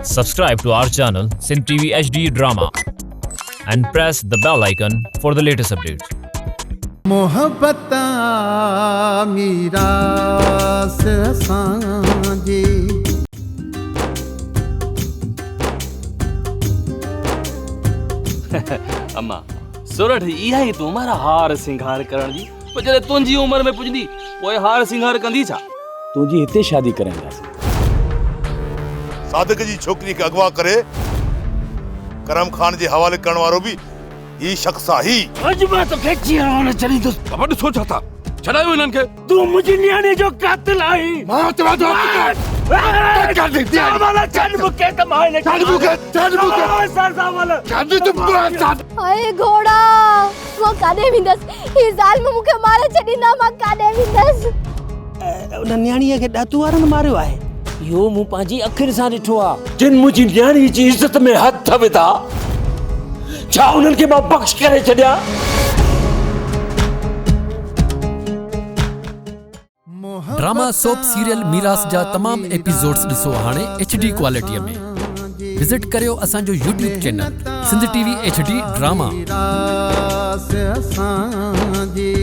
Subscribe to our channel Sindh TV HD Drama and press the bell icon for the latest updates. मोहब्बत मीरास सांजे अम्मा सोरठ इहा ही तुम्हारा हार सिंगार करण जी पर जॾहिं तुंहिंजी उम्र में पुॼंदी पोइ हार सिंगार कंदी छा? तुझी हिते शादी कराईंदासीं। सादिक जी छोकरी के अगवा करे करम खान जे हवाले करण वारो भी ही शख्स ही। अज मां तो खेची न चली तो खबर सोचा था छड़ायो इन्हनि खे। तू मुझे नियाणे जो कातिल आई। मां चवा तो कर दे दिया वाला चल मुके त मारे चल मुके सरदा वाला चल तू हाय घोड़ा वो काडे विंदस ही जाल में मुके मारे छडीना मां काडे विंदस उन नियाणीअ खे ॾातू वारनि मारियो आहे। यो मूं पंहिंजी अखियुनि सां ॾिठो आहे। जिन मुंहिंजी नियाणी जी इज़त में हथ विधा छा उन्हनि खे मां बख़्श करे छॾियां? ड्रामा सोप सीरियल मीरास जा तमाम एपिसोड्स ॾिसो हाणे HD क्वालिटीअ में। विजिट करियो असांजो YouTube channel Sindh TV HD drama. मीरास सांजे